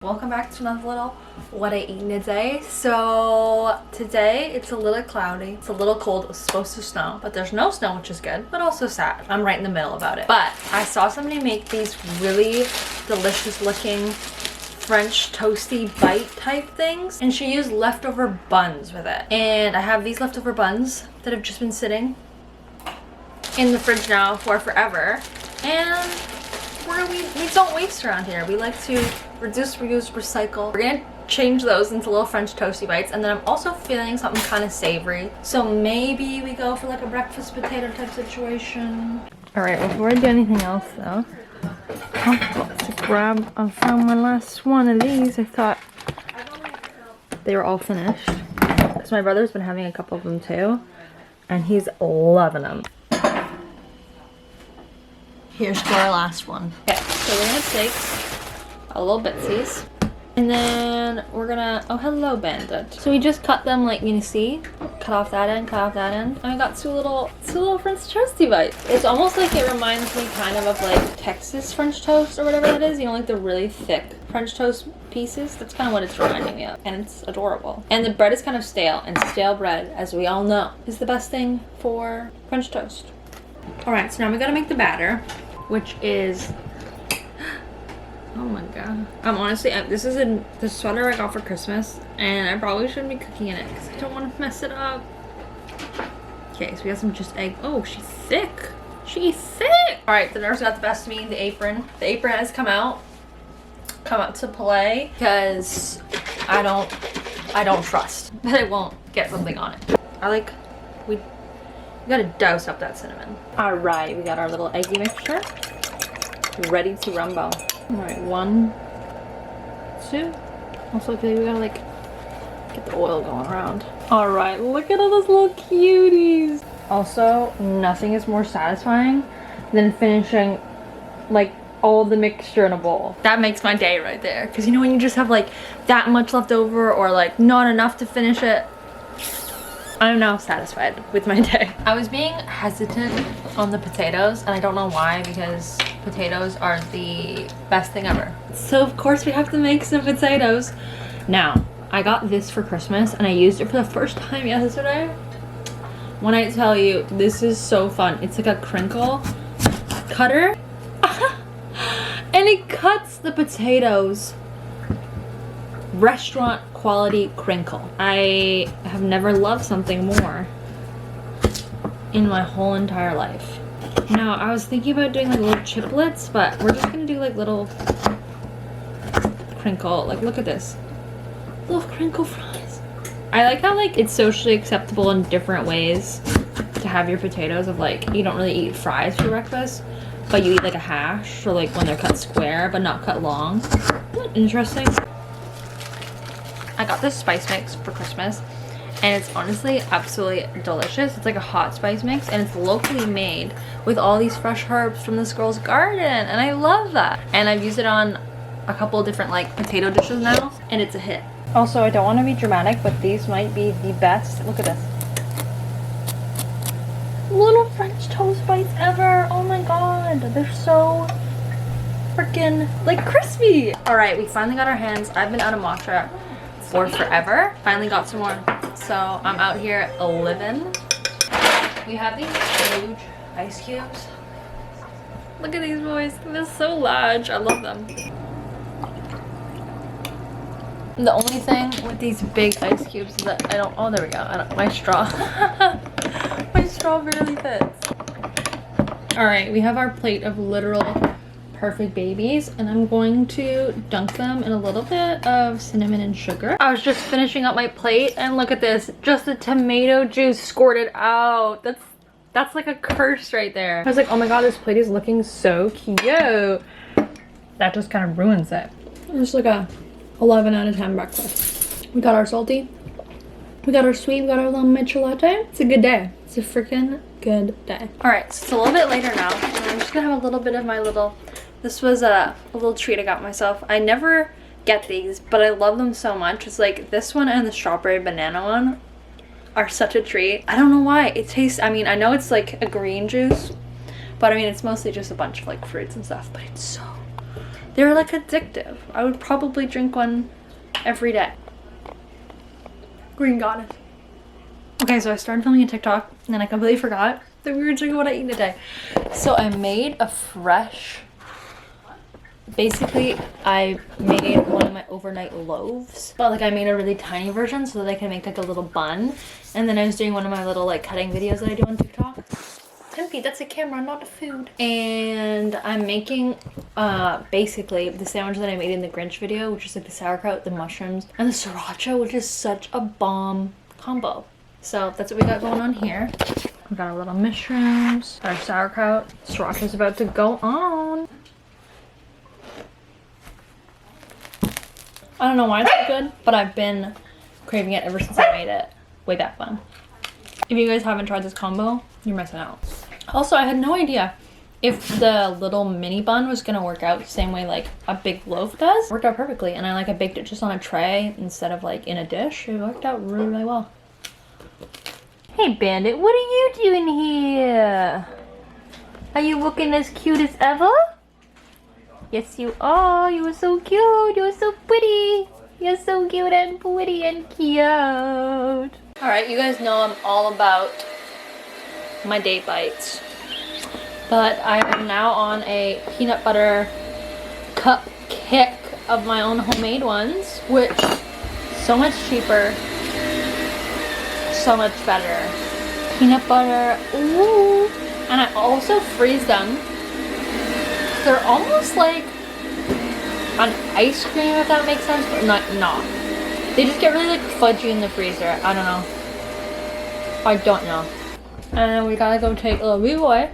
Welcome back to another little what I eat in a day. So today it's a little cloudy, it's a little cold, it was supposed to snow, but there's no snow, which is good, but also sad. I'm right in the middle about it. But I saw somebody make these really delicious looking French toasty bite type things, and she used leftover buns with it. And I have these leftover buns that have just been sitting in the fridge now for forever. And we don't waste around here. We like to reduce, reuse, recycle. We're gonna change those into little French toasty bites, and then I'm also feeling something kind of savory. So maybe we go for like a breakfast potato type situation. All right, before I do anything else though, I've got to grab, I found my last one of these. I thought they were all finished. So my brother's been having a couple of them too, and he's loving them. Here's to our last one. Okay, so we're gonna take a little bitsies, and then we're gonna, oh hello bandit. So we just cut them like you see, cut off that end, and we got two little French toasty bites. It's almost like it reminds me kind of like Texas French toast or whatever that is, you know, like the really thick French toast pieces. That's kind of what it's reminding me of, and it's adorable. And the bread is kind of stale, and stale bread, as we all know, is the best thing for French toast. All right, so now we gotta make the batter, which is, oh my god. I'm honestly, this is the sweater I got for Christmas, and I probably shouldn't be cooking in it because I don't want to mess it up. Okay, so we got some just egg. Oh, she's thick. She's thick. All right, the nurse got the best of me in the apron. The apron has come out to play because I don't trust that it won't get something on it. We gotta douse up that cinnamon. All right, we got our little eggy mixture ready to rumble. All right, 1, 2. Also, I feel like we gotta like get the oil going around. All right, look at all those little cuties. Also, nothing is more satisfying than finishing like all the mixture in a bowl. That makes my day right there. Because you know when you just have like that much left over or like not enough to finish it, I'm now satisfied with my day. I was being hesitant on the potatoes, and I don't know why, because potatoes are the best thing ever. So of course we have to make some potatoes. Now, I got this for Christmas, and I used it for the first time yesterday. When I tell you, this is so fun. It's like a crinkle cutter, and it cuts the potatoes. Restaurant quality crinkle. I have never loved something more in my whole entire life. Now, I was thinking about doing like little chiplets, but we're just gonna do like little crinkle. Like, look at this. Little crinkle fries. I like how like it's socially acceptable in different ways to have your potatoes, of like you don't really eat fries for breakfast, but you eat like a hash, or like when they're cut square but not cut long. Isn't that interesting? I got this spice mix for Christmas, and it's honestly absolutely delicious. It's like a hot spice mix, and it's locally made with all these fresh herbs from this girl's garden, and I love that. And I've used it on a couple of different like potato dishes now, and it's a hit. Also, I don't want to be dramatic, but these might be the best. Look at this. Little French toast bites ever. Oh my god, they're so freaking like crispy. All right, we finally got our hands. I've been out of matcha for forever. Finally got some more, so I'm out here living. We have these huge ice cubes. Look at these boys, they're so large. I love them. The only thing with these big ice cubes is that I don't, oh there we go, my straw. My straw barely fits. All right, we have our plate of literal perfect babies, and I'm going to dunk them in a little bit of cinnamon and sugar. I was just finishing up my plate, and look at this, just the tomato juice squirted out. That's like a curse right there. I was like, oh my god, this plate is looking so cute. That just kind of ruins it. It's like a 11 out of 10 breakfast. We got our salty, we got our sweet, we got our little matcha latte. It's a good day. It's a freaking good day. All right, so it's a little bit later now, and I'm just gonna have a little bit of my little, this was a little treat I got myself. I never get these, but I love them so much. It's like this one and the strawberry banana one are such a treat. I don't know why. It tastes, I mean, I know it's like a green juice, but I mean, it's mostly just a bunch of like fruits and stuff, but it's so, They're like addictive. I would probably drink one every day. Green goddess. Okay, so I started filming a TikTok and then I completely forgot that we were drinking what I eat today. So I made a fresh, basically I made one of my overnight loaves, but like I made a really tiny version so that I can make like a little bun. And then I was doing one of my little like cutting videos that I do on TikTok. Tempy, that's a camera, not a food. And I'm making basically the sandwich that I made in the Grinch video, which is like the sauerkraut, the mushrooms, and the sriracha, which is such a bomb combo. So that's what we got going on here. We got our little mushrooms, our sauerkraut. Sriracha's about to go on. I don't know why it's so good, but I've been craving it ever since I made it way back when. If you guys haven't tried this combo, you're missing out. Also, I had no idea if the little mini bun was gonna work out the same way like a big loaf does. It worked out perfectly, and I baked it just on a tray instead of like in a dish. It worked out really, really well. Hey Bandit, what are you doing here? Are you looking as cute as ever? Yes you are. You are so cute. You are so pretty. You're so cute and pretty and cute. Alright, you guys know I'm all about my date bites. But I am now on a peanut butter cup kick of my own homemade ones, which so much cheaper, so much better. Peanut butter, ooh. And I also freeze them. They're almost like an ice cream, if that makes sense, but not. They just get really like fudgy in the freezer. I don't know. I don't know. And we gotta go take little wee boy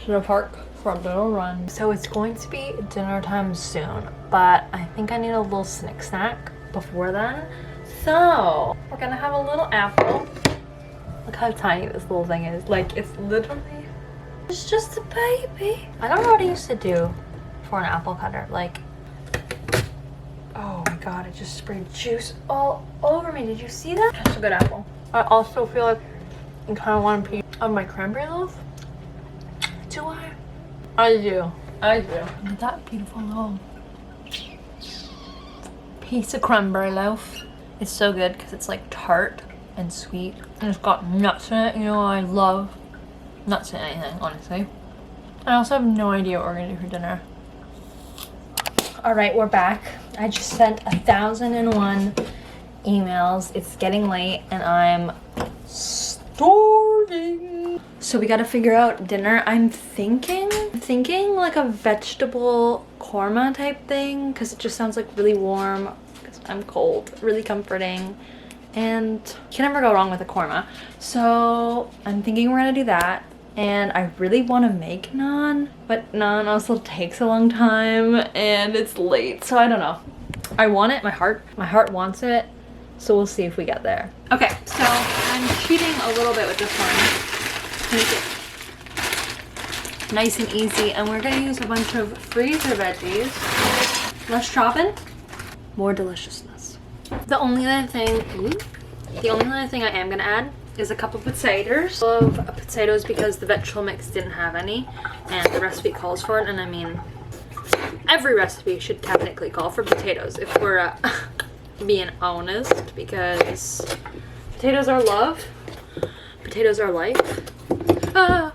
to the park for a little run. So it's going to be dinner time soon, but I think I need a little snack before then. So we're gonna have a little apple. Look how tiny this little thing is. Like it's literally, it's just a baby. I don't know what I used to do for an apple cutter. Like, oh my god, it just sprayed juice all over me. Did you see that? That's a good apple. I also feel like I kind of want a piece of my cranberry loaf. Do I? I do. I do. Look at that beautiful little piece of cranberry loaf. It's so good because it's like tart and sweet. And it's got nuts in it. You know, I love nuts in anything, honestly. I also have no idea what we're going to do for dinner. Alright, we're back. I just sent 1,001 emails. It's getting late and I'm starving. So we gotta figure out dinner. I'm thinking like a vegetable korma type thing because it just sounds like really warm because I'm cold, really comforting, and you can never go wrong with a korma. So I'm thinking we're gonna do that. And I really want to make naan, but naan also takes a long time and it's late, so I don't know. I want it, my heart wants it, so we'll see if we get there. Okay, so I'm cheating a little bit with this one. Make it nice and easy, and we're gonna use a bunch of freezer veggies. Less chopping, more deliciousness. The only other thing I am gonna add is a cup of potatoes. I love potatoes because the vegetable mix didn't have any and the recipe calls for it, and I mean every recipe should technically call for potatoes if we're being honest, because potatoes are love, potatoes are life.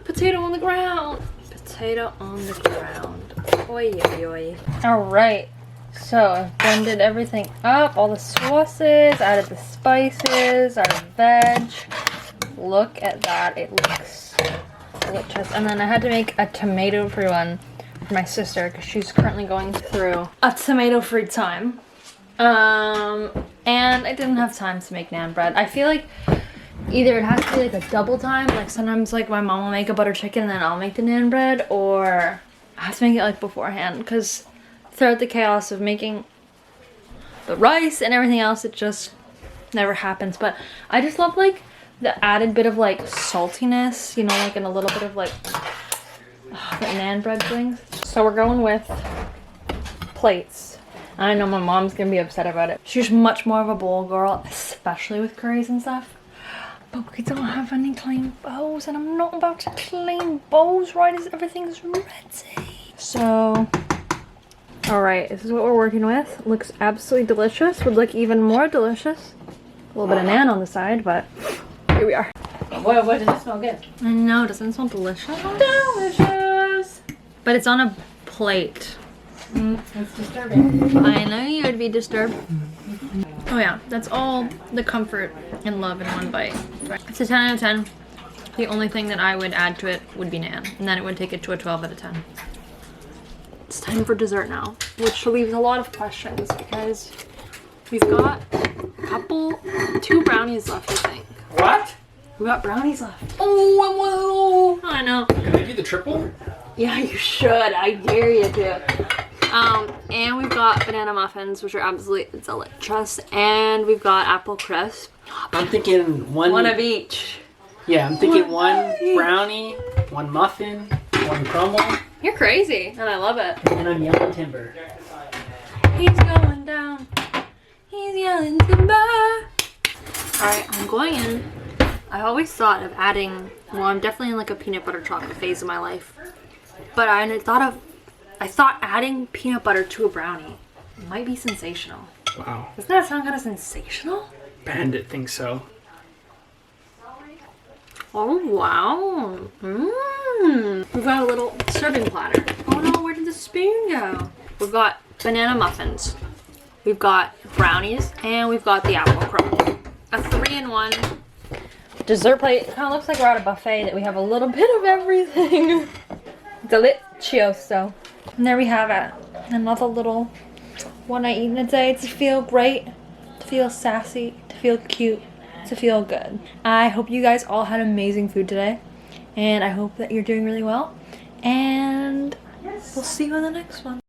Potato on the ground, potato on the ground. Oi, oi, oi. All right, so I've blended everything up, all the sauces, added the spices, our veg. Look at that, it looks delicious. And then I had to make a tomato-free one for my sister because she's currently going through a tomato-free time. And I didn't have time to make naan bread. I feel like either it has to be like a double time, like sometimes like my mom will make a butter chicken and then I'll make the naan bread, or I have to make it like beforehand because throughout the chaos of making the rice and everything else, it just never happens. But I just love like the added bit of like saltiness, you know, like, and a little bit of like that naan bread brings. So we're going with plates. I know my mom's gonna be upset about it. She's much more of a bowl girl, especially with curries and stuff. But we don't have any clean bowls, and I'm not about to clean bowls right as everything's ready. So All right, this is what we're working with. Looks absolutely delicious. Would look even more delicious. A little bit of naan on the side, but here we are. What does it smell good? I know, doesn't it smell delicious? Delicious! But it's on a plate. It's disturbing. I know you would be disturbed. Oh yeah, that's all the comfort and love in one bite. It's a 10 out of 10. The only thing that I would add to it would be naan, and then it would take it to a 12 out of 10. It's time for dessert now, which leaves a lot of questions because we've got two brownies left, I think. What? We got brownies left. Oh, I know. Can I do the triple? Yeah, you should. I dare you to. And we've got banana muffins, which are absolutely delicious. And we've got apple crisp. I'm thinking one of each. Yeah, I'm thinking one brownie, one muffin, one crumble. You're crazy, and I love it. And I'm yelling timber. He's going down. He's yelling timber. Alright, I'm going in. I always thought of adding, well, I'm definitely in like a peanut butter chocolate phase of my life. But I thought adding peanut butter to a brownie might be sensational. Wow. Doesn't that sound kind of sensational? Bandit thinks so. Oh, wow. We've got a little serving platter. Oh no, where did the spoon go? We've got banana muffins. We've got brownies, and we've got the apple crumble. A 3-in-1 dessert plate. It kind of looks like we're at a buffet that we have a little bit of everything. Delicioso. And there we have it. Another little one I eat in a day to feel great, to feel sassy, to feel cute, to feel good. I hope you guys all had amazing food today, and I hope that you're doing really well, and we'll see you in the next one.